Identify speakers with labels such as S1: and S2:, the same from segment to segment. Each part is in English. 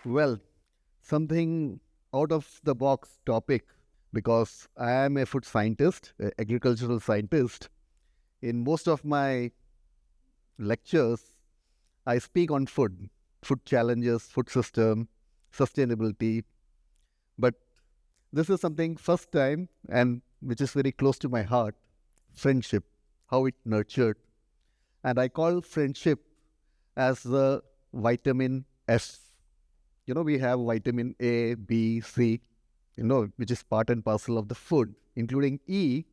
S1: Well, something out of the box topic because I am a food scientist, agricultural scientist. In most of my lectures, I speak on food, food challenges, food system, sustainability. But this is something first time and which is very close to my heart friendship, how it nurtured. And I call friendship as the vitamin S. We have vitamin A, B, C, which is part and parcel of the food, including E.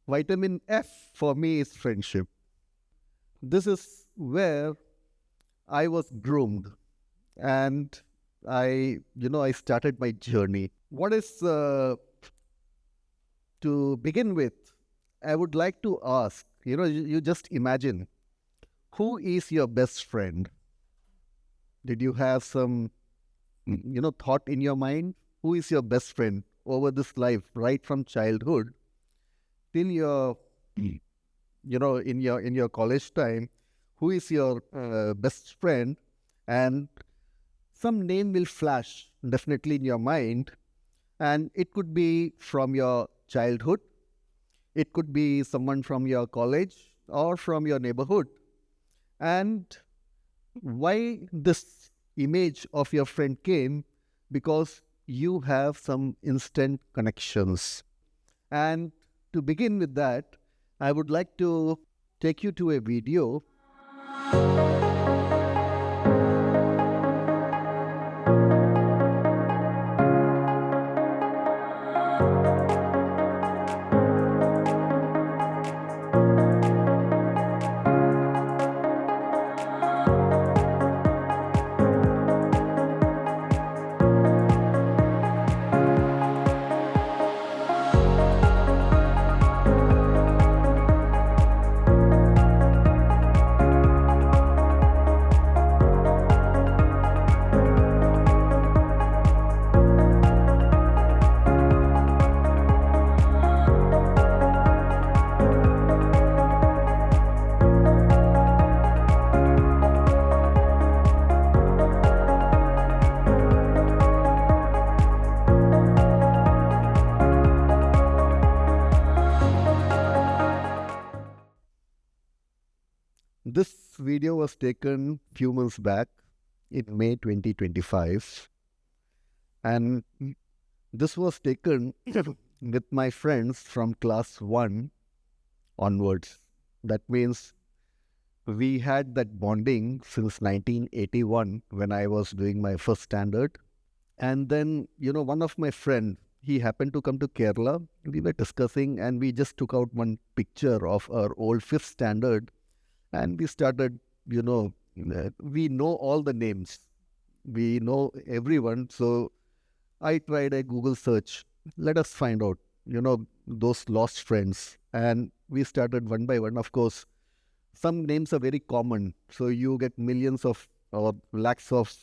S1: Vitamin F for me is friendship. This is where I was groomed and I started my journey. What is, to begin with, I would like to ask, you just imagine who is your best friend? Did you have some thought in your mind? Who is your best friend over this life, right from childhood till your, in your college time? Who is your best friend? And some name will flash definitely in your mind, and it could be from your childhood. It could be someone from your college or from your neighborhood. And why this image of your friend came? Because you have some instant connections. And to begin with that, I would like to take you to a video. This video was taken few months back in May 2025, and this was taken with my friends from class 1 onwards. That means we had that bonding since 1981 when I was doing my first standard. And then, one of my friend, he happened to come to Kerala. We were discussing and we just took out one picture of our old fifth standard and we started, we know all the names. We know everyone. So I tried a Google search. Let us find out, those lost friends. And we started one by one. Of course, some names are very common. So you get millions of or lakhs of,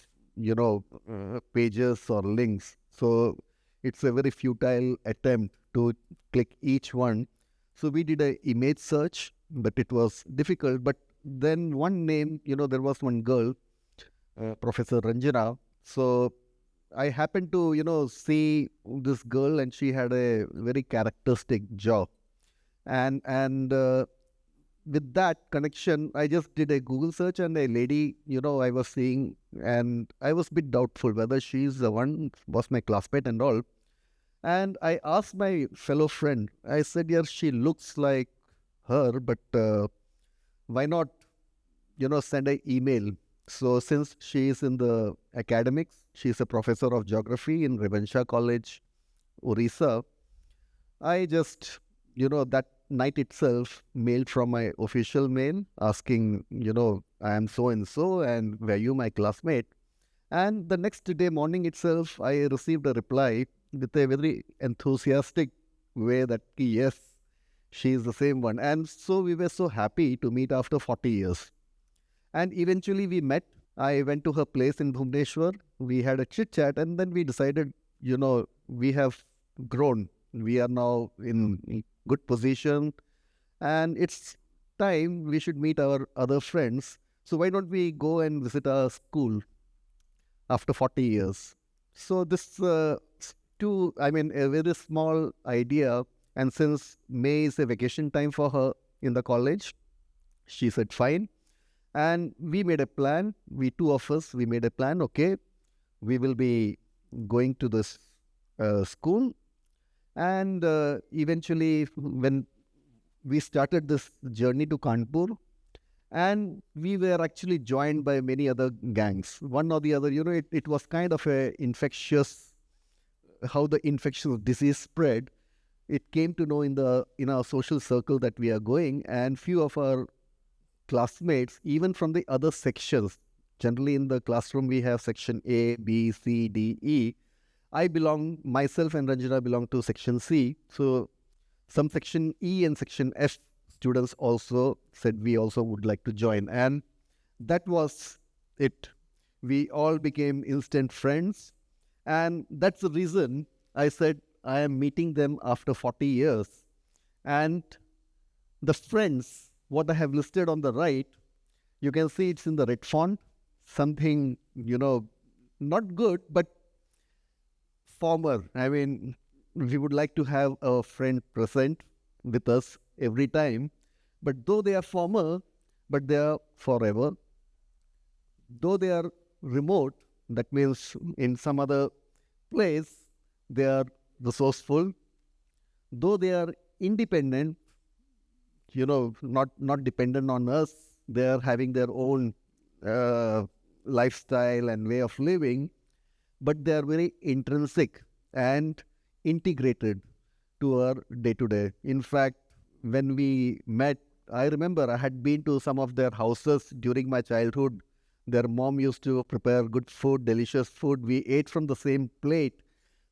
S1: pages or links. So it's a very futile attempt to click each one. So we did a image search, but it was difficult. But then one name, there was one girl, Professor Ranjana. So I happened to, see this girl and she had a very characteristic jaw. And with that connection, I just did a Google search and a lady, I was seeing and I was a bit doubtful whether she's the one, was my classmate and all. And I asked my fellow friend, I said, yeah, she looks like her, but why not, send an email? So since she is in the academics, she is a professor of geography in Revansha College, Orissa. I just, that night itself mailed from my official mail asking, I am so and so and were you my classmate? And the next day morning itself, I received a reply with a very enthusiastic way that yes, she is the same one. And so we were so happy to meet after 40 years. And eventually we met. I went to her place in Bhubaneswar. We had a chit chat and then we decided, we have grown. We are now in good position and it's time we should meet our other friends. So why don't we go and visit our school? after 40 years. So this a very small idea. And since May is a vacation time for her in the college, she said, fine. And we made a plan. Two of us, we made a plan. Okay, we will be going to this school. And eventually, when we started this journey to Kanpur, and we were actually joined by many other gangs, one or the other. It was kind of a infectious, how the infectious disease spread. It came to know in our social circle that we are going, and few of our classmates, even from the other sections. Generally, in the classroom, we have section A, B, C, D, E. Myself and Ranjana belong to section C. So some section E and section F students also said we also would like to join. And that was it. We all became instant friends. And that's the reason I said I am meeting them after 40 years. And the friends, what I have listed on the right, you can see it's in the red font. Something, not good, but former. I mean, we would like to have a friend present with us every time. But though they are former, but they are forever. Though they are remote, that means in some other place, they are resourceful. Though they are independent, not dependent on us, they are having their own lifestyle and way of living, but they are very intrinsic and integrated to our day-to-day. In fact, when we met, I remember I had been to some of their houses during my childhood. Their mom used to prepare good food, delicious food. We ate from the same plate.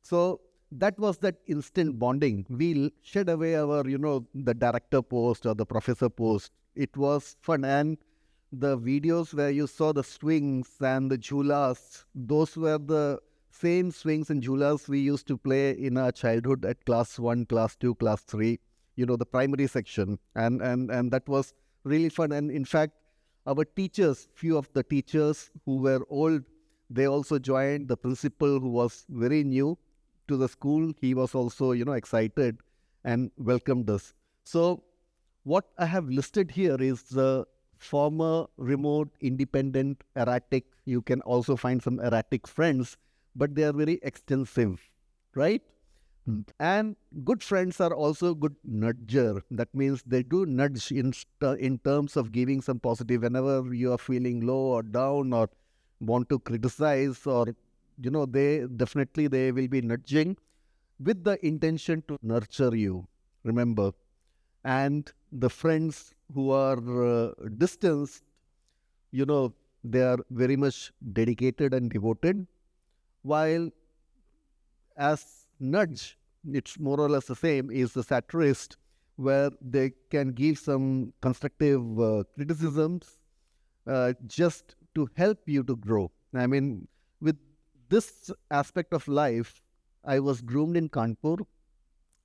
S1: So that was that instant bonding. We shed away our, the director post or the professor post. It was fun. And the videos where you saw the swings and the jhulas, those were the same swings and jhulas we used to play in our childhood at class 1, class 2, class 3, the primary section. And that was really fun. And in fact, our teachers, few of the teachers who were old, they also joined. The principal, who was very new to the school, he was also, excited and welcomed us. So what I have listed here is the former, remote, independent, erratic. You can also find some erratic friends, but they are very extensive, right? And good friends are also good nudger. That means they do nudge in terms of giving some positive whenever you are feeling low or down or want to criticize, or they will be nudging with the intention to nurture you. Remember, and the friends who are distanced, they are very much dedicated and devoted, while as nudge, it's more or less the same, is the satirist, where they can give some constructive criticisms just to help you to grow. I mean, with this aspect of life, I was groomed in Kanpur.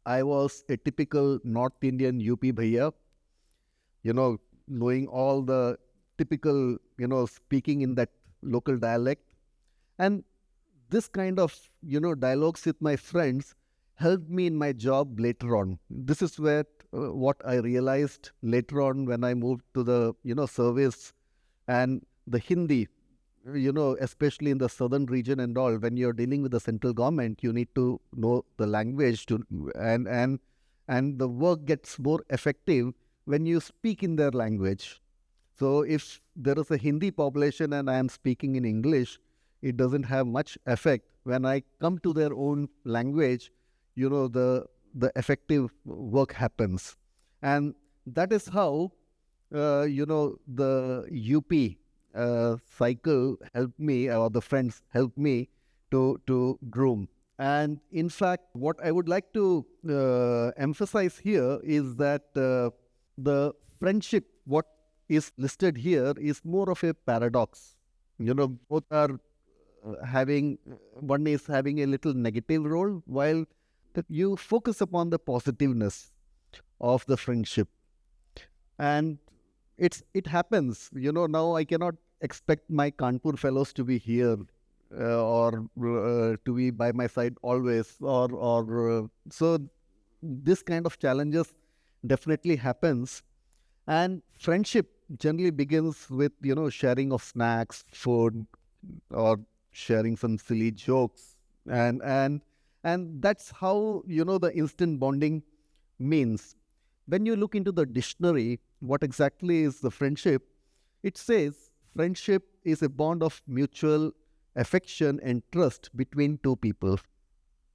S1: I was a typical North Indian UP bhaiya, knowing all the typical, speaking in that local dialect. And this kind of, dialogues with my friends helped me in my job later on. This is where what I realized later on when I moved to the, service, and the Hindi, especially in the southern region and all. When you're dealing with the central government, you need to know the language and the work gets more effective when you speak in their language. So if there is a Hindi population and I am speaking in English, it doesn't have much effect. When I come to their own language, the effective work happens. And that is how, the UP cycle helped me, or the friends helped me to groom. And in fact, what I would like to emphasize here is that the friendship, what is listed here, is more of a paradox. Both are one is having a little negative role, while you focus upon the positiveness of the friendship. And it happens, now I cannot expect my Kanpur fellows to be here or to be by my side always, or so this kind of challenges definitely happens. And friendship generally begins with, sharing of snacks, food, or sharing some silly jokes, and that's how the instant bonding means. When you look into the dictionary, what exactly is the friendship? It says friendship is a bond of mutual affection and trust between two people.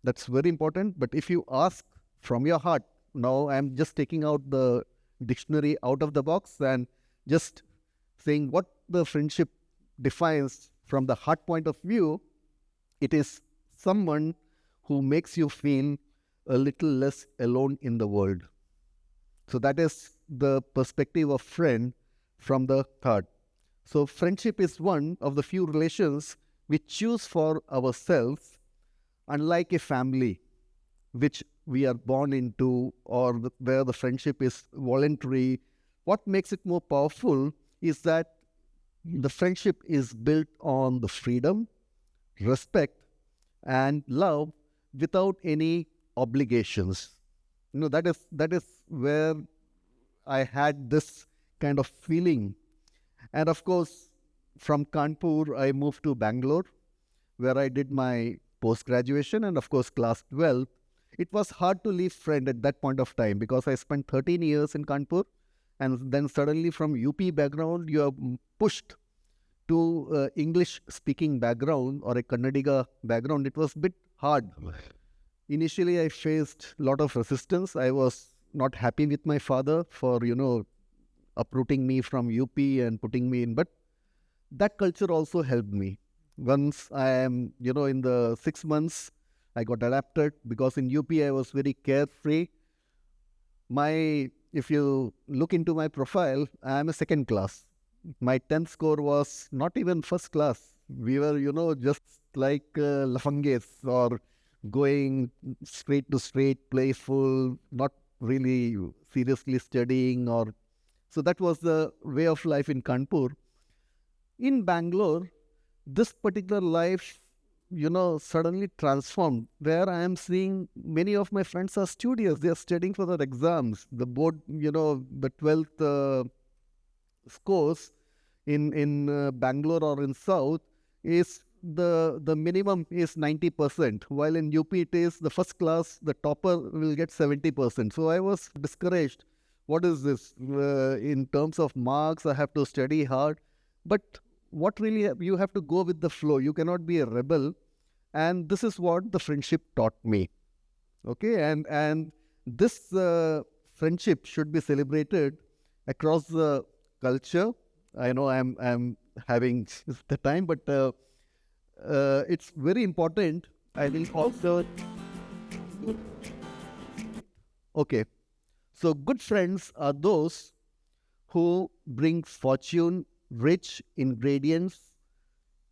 S1: That's very important. But if you ask from your heart, now I'm just taking out the dictionary out of the box and just saying what the friendship defines from the heart point of view, it is someone who makes you feel a little less alone in the world. So that is the perspective of friend from the heart. So friendship is one of the few relations we choose for ourselves, unlike a family which we are born into, or where the friendship is voluntary. What makes it more powerful is that the friendship is built on the freedom, respect, and love without any obligations. That is where I had this kind of feeling. And of course, from Kanpur, I moved to Bangalore, where I did my post graduation and, of course, class 12. It was hard to leave friend at that point of time because I spent 13 years in Kanpur, and then suddenly from UP background, you are pushed to English speaking background or a Kannadiga background. It was a bit hard. Initially, I faced a lot of resistance. I was not happy with my father for, uprooting me from UP and putting me in. But that culture also helped me. Once I am, in the 6 months, I got adapted because in UP I was very carefree. If you look into my profile, I am a second class. My 10th score was not even first class. We were, just like lafanges, or going straight to straight, playful, not really seriously studying, or so that was the way of life in Kanpur. In Bangalore, this particular life, suddenly transformed, where I am seeing many of my friends are studious. They are studying for their exams. The board, the 12th scores in Bangalore or in South is the minimum is 90%, while in UP it is the first class, the topper will get 70%. So I was discouraged. What is this? In terms of marks, I have to study hard. But what really, you have to go with the flow. You cannot be a rebel. And this is what the friendship taught me. Okay, and this friendship should be celebrated across the culture. I know I'm having the time, but it's very important. I think also. Okay, so good friends are those who bring fortune, rich ingredients,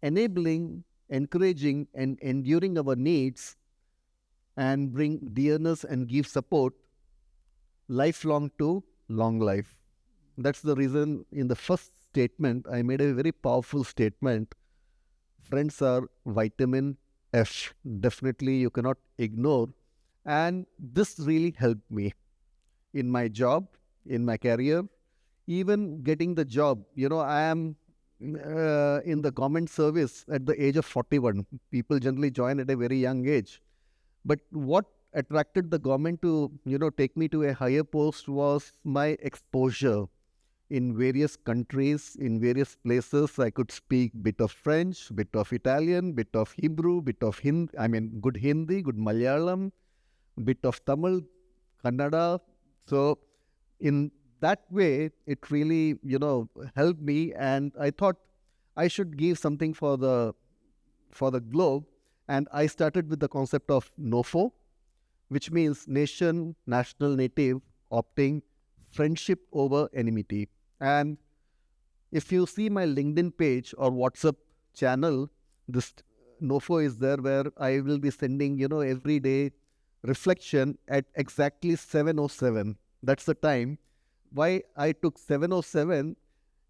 S1: enabling, encouraging, and enduring our needs, and bring dearness and give support lifelong to long life. That's the reason in the first statement, I made a very powerful statement. Friends are vitamin F. Definitely you cannot ignore. And this really helped me in my job, in my career, even getting the job. I am in the government service at the age of 41. People generally join at a very young age. But what attracted the government to, take me to a higher post was my exposure in various countries, in various places. I could speak bit of French, bit of Italian, bit of Hebrew, bit of good Hindi, good Malayalam, bit of Tamil, Kannada. So in that way, it really, helped me. And I thought I should give something for the globe. And I started with the concept of NOFO, which means nation, national, native, opting friendship over enmity. And if you see my LinkedIn page or WhatsApp channel, this NOFO is there, where I will be sending, every day reflection at exactly 7:07. That's the time. Why I took 7:07,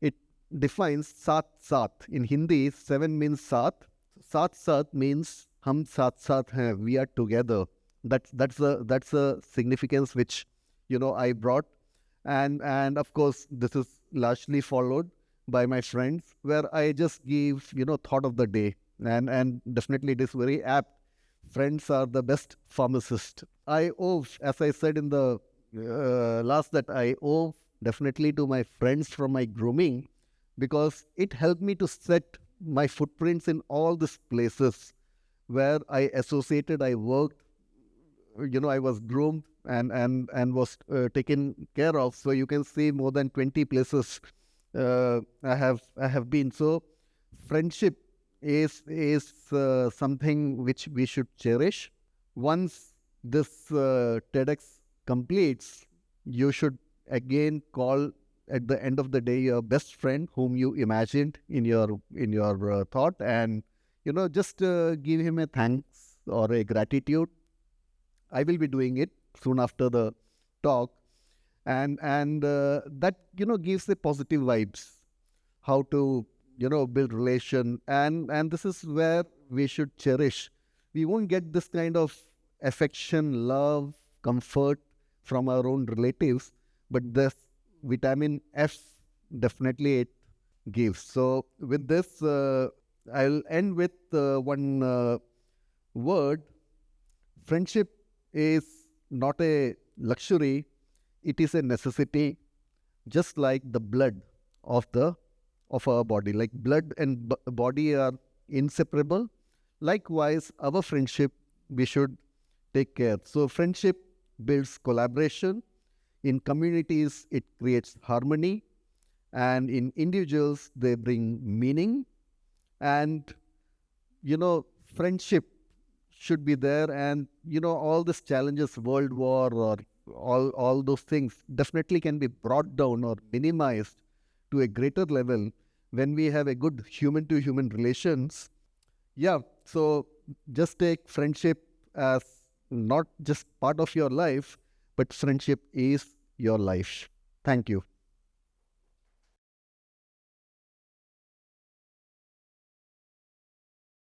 S1: it defines Sat Sat. In Hindi, 7 means Sat. Saath Saath means hum saath saath hain, we are together. That's the significance which I brought, and of course this is largely followed by my friends, where I just give thought of the day, and definitely it is very apt. Friends are the best pharmacist. I owe, as I said in the last, that I owe definitely to my friends from my grooming, because it helped me to set my footprints in all these places where I associated, I worked, I was groomed and was taken care of. So you can see more than 20 places I have been. So friendship is something which we should cherish. Once this TEDx completes, you should again call at the end of the day your best friend whom you imagined in your thought, and just give him a thanks or a gratitude. I will be doing it soon after the talk, and that gives the positive vibes. How to build relation, and this is where we should cherish. We won't get this kind of affection, love, comfort from our own relatives, but this vitamin F definitely it gives. So with this, I'll end with one word. Friendship is not a luxury, it is a necessity, just like the blood of our body. Like blood and body are inseparable. Likewise, our friendship, we should take care. So friendship builds collaboration. In communities, it creates harmony, and in individuals, they bring meaning. And friendship should be there, and all these challenges, world war or all those things, definitely can be brought down or minimized to a greater level when we have a good human to human relations. Yeah, so just take friendship as not just part of your life, but friendship is your life. Thank you.